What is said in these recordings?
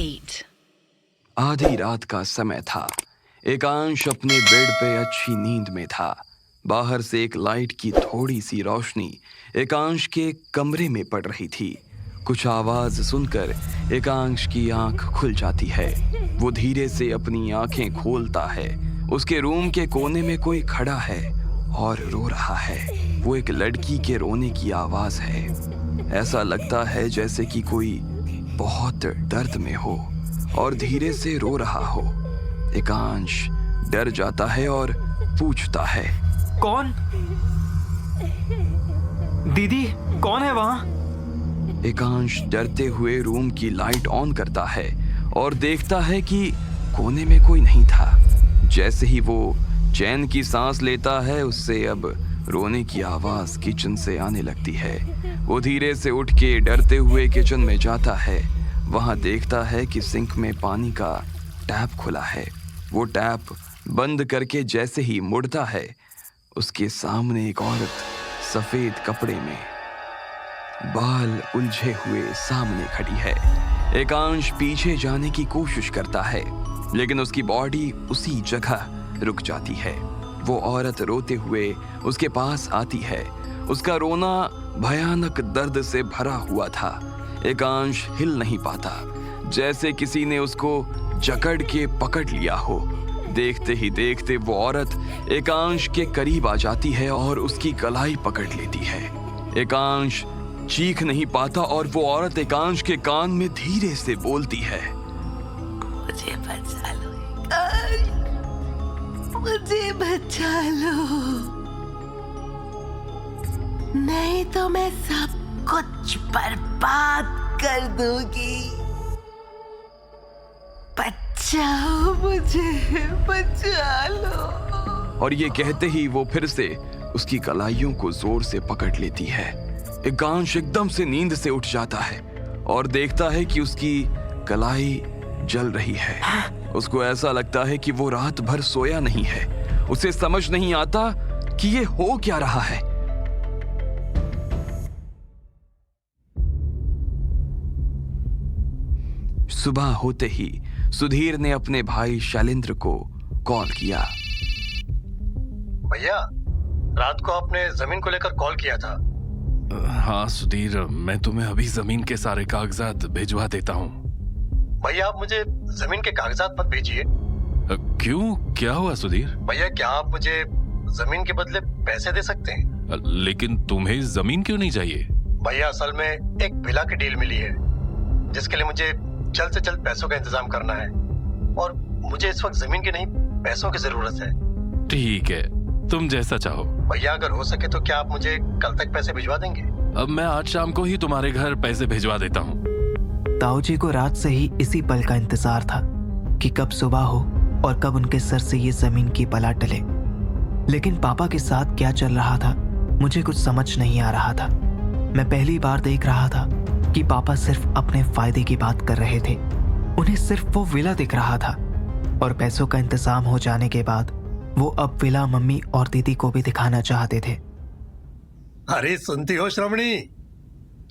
8. आधी रात का समय था। एकांश अपने बेड पे अच्छी नींद में था। बाहर से एक लाइट की थोड़ी सी रोशनी एकांश के कमरे में पड़ रही थी। कुछ आवाज सुनकर एकांश की आंख खुल जाती है। वो धीरे से अपनी आंखें खोलता है। उसके रूम के कोने में कोई खड़ा है और रो रहा है। वो एक लड़की के रोने की आवाज है। ऐसा लगता है जैसे कि कोई बहुत दर्द में हो और धीरे से रो रहा हो। एकांश डर जाता है और पूछता है, कौन? दीदी, कौन है वहां? एकांश डरते हुए रूम की लाइट ऑन करता है और देखता है कि कोने में कोई नहीं था। जैसे ही वो चैन की सांस लेता है, उससे अब रोने की आवाज किचन से आने लगती है। वो धीरे से उठ के डरते हुए किचन में जाता है। वहां देखता है कि सिंक में पानी का टैप खुला है। वो टैप बंद करके जैसे ही मुड़ता है, उसके सामने एक औरत सफेद कपड़े में बाल उलझे हुए सामने खड़ी है। एकांश पीछे जाने की कोशिश करता है, लेकिन उसकी बॉडी उसी जगह रुक जाती है। वो औरत रोते हुए उसके पास आती है। उसका रोना भयानक दर्द से भरा हुआ था। एकांश हिल नहीं पाता, जैसे किसी ने उसको जकड़ के पकड़ लिया हो। देखते ही देखते वो औरत एकांश के करीब आ जाती है और उसकी कलाई पकड़ लेती है। एकांश चीख नहीं पाता और वो औरत एकांश के कान में धीरे से बोलती है, मुझे बचा लो एकांश, मुझे बचा लो, नहीं तो मैं सब कुछ बर्बाद कर दूंगी। बचाओ मुझे, बचा लो। और ये कहते ही वो फिर से उसकी कलाइयों को जोर से पकड़ लेती है। एकांश एकदम से नींद से उठ जाता है और देखता है कि उसकी कलाई जल रही है। उसको ऐसा लगता है कि वो रात भर सोया नहीं है। उसे समझ नहीं आता कि ये हो क्या रहा है। सुबह होते ही सुधीर ने अपने भाई शैलेंद्र को कॉल किया। भैया, रात को आपने जमीन को लेकर कॉल किया था। हाँ सुधीर, मैं तुम्हें अभी जमीन के सारे कागजात भिजवा देता हूँ। भैया, आप मुझे जमीन के कागजात मत भेजिए। क्यों, क्या हुआ सुधीर? भैया, क्या आप मुझे जमीन के बदले पैसे दे सकते हैं? लेकिन तुम्हें जमीन क्यों नहीं चाहिए? भैया, असल में एक विला की डील मिली है, जिसके लिए मुझे जल्द से जल्द पैसों का इंतजाम करना है और मुझे इस वक्त जमीन की नहीं, पैसों की जरूरत है। ठीक है, तुम जैसा चाहो। भैया, अगर हो सके तो क्या आप मुझे कल तक पैसे भिजवा देंगे? अब मैं आज शाम को ही तुम्हारे घर पैसे भिजवा देता हूँ। ताऊजी को रात से ही इसी पल का इंतजार था कि कब सुबह हो और कब उनके सर से ये जमीन की बला टले। लेकिन पापा के साथ क्या चल रहा था, मुझे कुछ समझ नहीं आ रहा था। मैं पहली बार देख रहा था कि पापा सिर्फ अपने फायदे की बात कर रहे थे। उन्हें सिर्फ वो विला दिख रहा था और पैसों का इंतजाम हो जाने के बाद वो अब विला मम्मी और दीदी को भी दिखाना चाहते थे। अरे सुनती हो श्रवणी,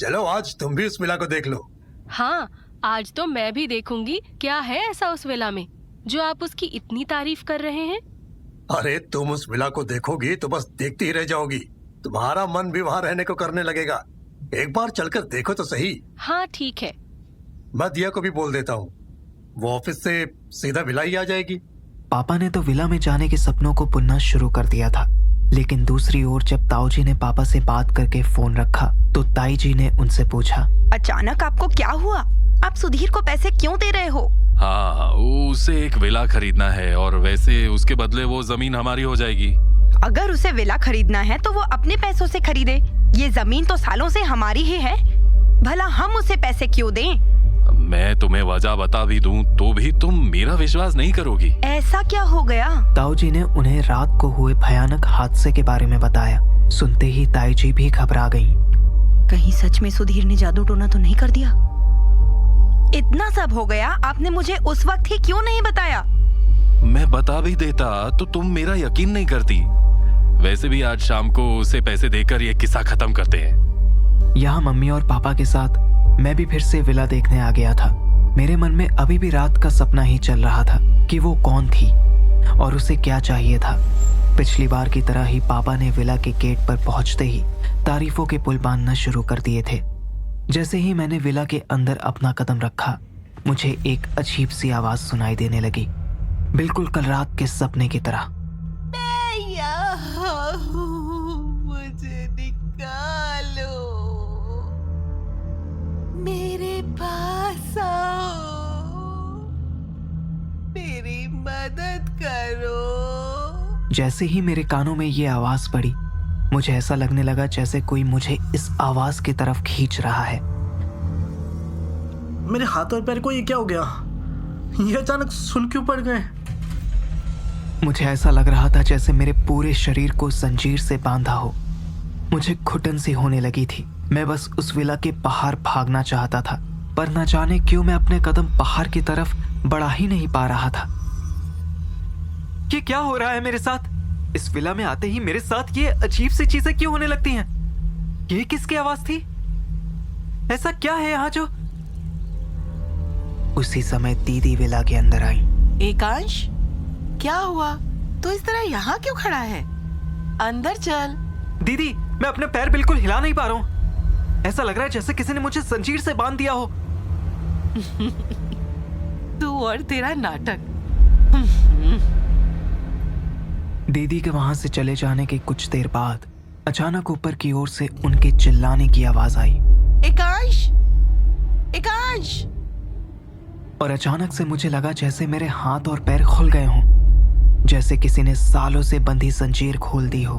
चलो आज तुम भी उस विला को देख लो। हाँ, आज तो मैं भी देखूंगी क्या है ऐसा उस विला में जो आप उसकी इतनी तारीफ कर रहे हैं। अरे तुम उस विला को देखोगी तो बस देखती ही रह जाओगी। तुम्हारा मन भी वहाँ रहने को करने लगेगा। एक बार चलकर देखो तो सही। हाँ ठीक है। मैं दिया को भी बोल देता हूँ, वो ऑफिस से सीधा विला ही आ जाएगी। पापा ने तो विला में जाने के सपनों को बुनना शुरू कर दिया था। लेकिन दूसरी ओर जब ताऊजी ने पापा से बात करके फोन रखा तो ताई जी ने उनसे पूछा, अचानक आपको क्या हुआ? आप सुधीर को पैसे क्यों दे रहे हो? हाँ, उसे एक विला खरीदना है और वैसे उसके बदले वो जमीन हमारी हो जाएगी। अगर उसे विला खरीदना है तो वो अपने पैसों से खरीदे। ये जमीन तो सालों से हमारी ही है, भला हम उसे पैसे क्यों दें? मैं तुम्हें वजह बता भी दूं तो भी तुम मेरा विश्वास नहीं करोगी। ऐसा क्या हो गया? ताऊजी ने उन्हें रात को हुए भयानक हादसे के बारे में बताया। सुनते ही ताई जी भी घबरा गईं। कहीं सच में सुधीर ने जादू टोना तो नहीं कर दिया? इतना सब हो गया, आपने मुझे उस वक्त ही क्यों नहीं बताया? मैं बता भी देता तो तुम मेरा यकीन नहीं करती। वैसे भी आज शाम को उसे पैसे देकर ये किस्सा खत्म करते हैं। यहाँ मम्मी और पापा के साथ मैं भी फिर से विला देखने आ गया था। मेरे मन में अभी भी रात का सपना ही चल रहा था कि वो कौन थी और उसे क्या चाहिए था। पिछली बार की तरह ही पापा ने विला के गेट पर पहुंचते ही तारीफों के पुल बांधना शुरू कर दिए थे। जैसे ही मैंने विला के अंदर अपना कदम रखा, मुझे एक अजीब सी आवाज सुनाई देने लगी, बिल्कुल कल रात के सपने की तरह। मैं यहाँ हूँ, मुझे निकालो, मेरे पास आओ, मेरी मदद करो। जैसे ही मेरे कानों में ये आवाज पड़ी, मुझे ऐसा लगने लगा जैसे कोई मुझे इस आवाज की तरफ खींच रहा है। मेरे हाथ और पैर को ये क्या हो गया? ये अचानक सुन क्यों पड़ गए? मुझे ऐसा लग रहा था जैसे मेरे पूरे शरीर को जंजीर से बांधा हो। मुझे घुटन सी होने लगी थी। मैं बस उस विला के बाहर भागना चाहता था, पर न जाने क्यों मैं अपने कदम बाहर की तरफ बढ़ा ही नहीं पा रहा था। ये क्या हो रहा है मेरे साथ? इस विला में आते ही मेरे साथ ये अजीब सी चीजें क्यों होने लगती हैं? ये किसकी आवाज थी? ऐसा क्या है यहाँ जो? उसी समय दीदी विला के अंदर आई। एकांश, क्या हुआ? तू इस तरह यहाँ क्यों खड़ा है? अंदर चल। दीदी, मैं अपने पैर बिल्कुल हिला नहीं पा रहा हूँ। ऐसा लग रहा है जैसे किसी ने मुझे जंजीर से बांध दिया हो। तू और तेरा नाटक। दीदी के वहां से चले जाने के कुछ देर बाद अचानक ऊपर की ओर से उनके चिल्लाने की आवाज आई। एकांश, एकांश। और अचानक से मुझे लगा जैसे मेरे हाथ और पैर खुल गए हों, जैसे किसी ने सालों से बंधी जंजीर खोल दी हो।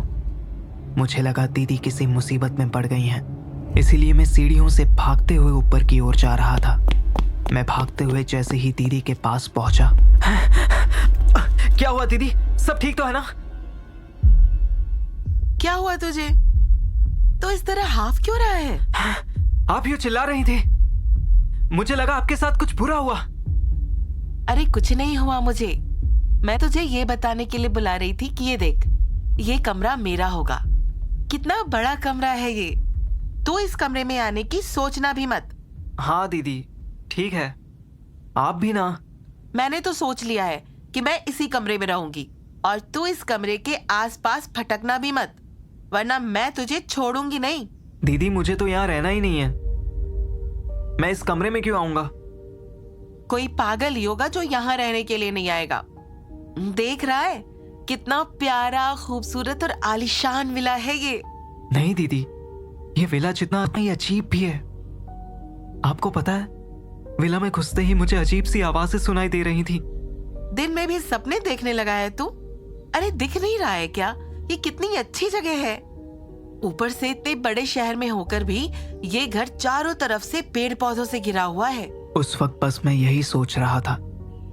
मुझे लगा दीदी किसी मुसीबत में पड़ गई हैं, इसीलिए मैं सीढ़ियों से भागते हुए ऊपर की ओर जा रहा था। मैं भागते हुए जैसे ही दीदी के पास पहुंचा। क्या हुआ दीदी? सब ठीक तो है ना? क्या हुआ तुझे? तो इस तरह हाफ क्यों रहा है? आप यूं चिल्ला रही थी, मुझे लगा आपके साथ कुछ बुरा हुआ। अरे कुछ नहीं हुआ मुझे। मैं तुझे ये बताने के लिए बुला रही थी कि ये देख, ये कमरा मेरा होगा। कितना बड़ा कमरा है ये। तू इस कमरे में आने की सोचना भी मत। हाँ दीदी, ठीक है। आप भी ना। मैंने तो सोच लिया है कि मैं इसी कमरे में रहूंगी, और तू इस कमरे के आसपास भटकना भी मत, वरना मैं तुझे छोड़ूंगी नहीं। दीदी, मुझे तो यहाँ रहना ही नहीं है। मैं इस कमरे में क्यों आऊंगा? कोई पागल ही होगा जो यहाँ रहने के लिए नहीं आएगा। देख रहा है कितना प्यारा, खूबसूरत और आलीशान विला है ये। नहीं दीदी, ये विला जितना ही अजीब भी है। आपको पता है, विला में घुसते ही मुझे अजीब सी आवाजें सुनाई दे रही थी। दिन में भी सपने देखने लगा है तू? अरे दिख नहीं रहा है क्या ये कितनी अच्छी जगह है? ऊपर से इतने बड़े शहर में होकर भी ये घर चारों तरफ से पेड़ पौधों से घिरा हुआ है। उस वक्त बस मैं यही सोच रहा था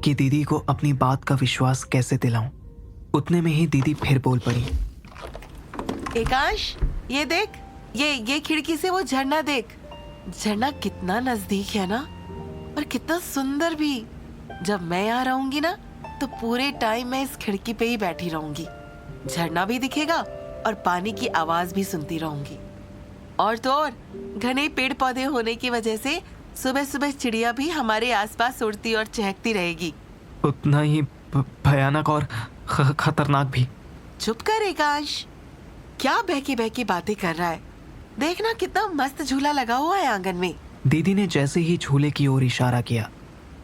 कि दीदी को अपनी बात का विश्वास कैसे दिलाऊं। उतने में ही दीदी फिर बोल पड़ी। एकांश, ये देख, ये खिड़की से वो झरना देख। झरना कितना नजदीक है ना, और कितना सुंदर भी। जब मैं यहाँ रहूंगी ना, तो पूरे टाइम मैं इस खिड़की पे ही बैठी रहूंगी। झरना भी दिखेगा और पानी की आवाज भी सुनती रहूंगी। और तो और घने पेड़ पौधे होने की वजह से सुबह सुबह चिड़िया भी हमारे आसपास उड़ती और चहकती रहेगी। उतना ही भयानक और खतरनाक भी। चुप कर एकांश, क्या बहकी बहकी बातें कर रहा है? देखना कितना मस्त झूला लगा हुआ है आंगन में। दीदी ने जैसे ही झूले की ओर इशारा किया,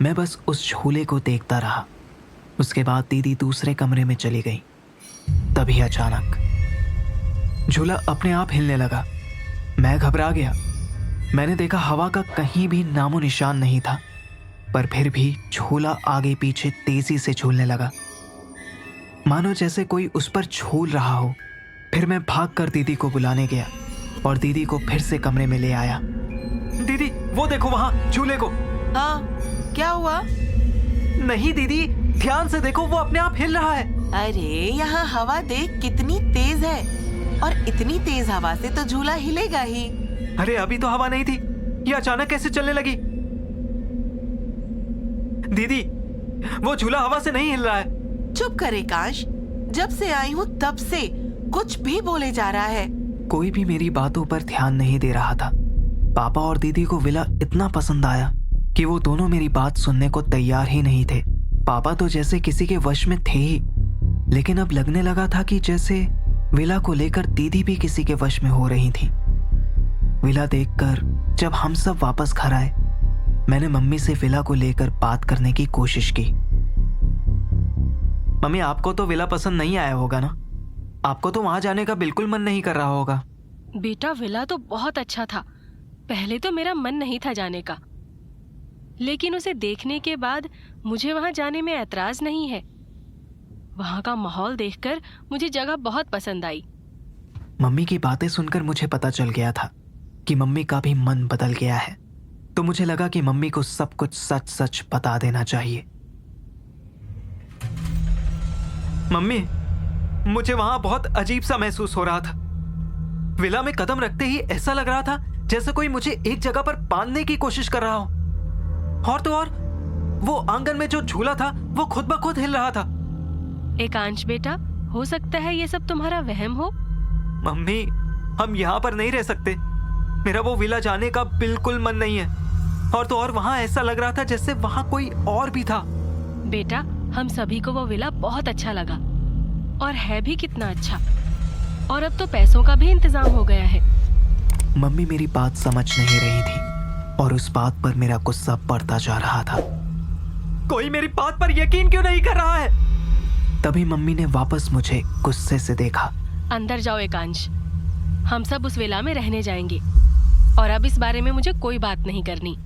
मैं बस उस झूले को देखता रहा। उसके बाद दीदी दूसरे कमरे में चली गई। तभी अचानक झूला अपने आप हिलने लगा। मैं घबरा गया। मैंने देखा हवा का कहीं भी नामो निशान नहीं था, पर फिर भी झूला आगे पीछे तेजी से झूलने लगा, मानो जैसे कोई उस पर झूल रहा हो। फिर मैं भागकर दीदी को बुलाने गया और दीदी को फिर से कमरे में ले आया। दीदी, वो देखो वहां झूले को। हाँ, क्या हुआ? नहीं दीदी, ध्यान से देखो, वो अपने आप हिल रहा है। अरे यहाँ हवा देख कितनी तेज है, और इतनी तेज हवा से तो झूला हिलेगा ही। अरे अभी तो हवा नहीं थी, ये अचानक कैसे चलने लगी? दीदी, वो झूला हवा से नहीं हिल रहा है। चुप कर एकांश, जब से आई हूँ तब से कुछ भी बोले जा रहा है। कोई भी मेरी बातों पर ध्यान नहीं दे रहा था। पापा और दीदी को विला इतना पसंद आया कि वो दोनों मेरी बात सुनने को तैयार ही नहीं थे। पापा तो जैसे किसी के वश में थे ही, लेकिन अब लगने लगा था कि जैसे विला को लेकर दीदी भी किसी के वश में हो रही थी। विला देखकर जब हम सब वापस घर आए, मैंने मम्मी से विला को लेकर बात करने की कोशिश की। मम्मी, आपको तो विला पसंद नहीं आया होगा ना? आपको तो वहां जाने का बिल्कुल मन नहीं कर रहा होगा। बेटा, विला तो बहुत अच्छा था। पहले तो मेरा मन नहीं था जाने का, लेकिन उसे देखने के बाद मुझे वहां जाने में ऐतराज नहीं है। वहां का माहौल देखकर मुझे जगह बहुत पसंद आई। मम्मी की बातें सुनकर मुझे पता चल गया था कि मम्मी का भी मन बदल गया है, तो मुझे लगा कि मम्मी को सब कुछ सच सच बता देना चाहिए। मम्मी, मुझे वहां बहुत अजीब सा महसूस हो रहा था। विला में कदम रखते ही ऐसा लग रहा था जैसे कोई मुझे एक जगह पर बांधने की कोशिश कर रहा हो। और तो और वो आंगन में जो झूला था वो खुद ब खुद हिल रहा था। एकांश बेटा, हो सकता है ये सब तुम्हारा वहम हो। मम्मी, हम यहाँ पर नहीं रह सकते। मेरा वो विला जाने का बिल्कुल मन नहीं है। और तो और वहां ऐसा लग रहा था जैसे वहां कोई और भी था। बेटा, हम सभी को वो विला बहुत अच्छा लगा, और है भी कितना अच्छा। और अब तो पैसों का भी इंतजाम हो गया है। मम्मी मेरी बात समझ नहीं रही थी और उस बात पर मेरा गुस्सा बढ़ता जा रहा था। कोई मेरी बात पर यकीन क्यों नहीं कर रहा है? तभी मम्मी ने वापस मुझे गुस्से से देखा। अंदर जाओ एकांश, हम सब उस विला में रहने जाएंगे, और अब इस बारे में मुझे कोई बात नहीं करनी।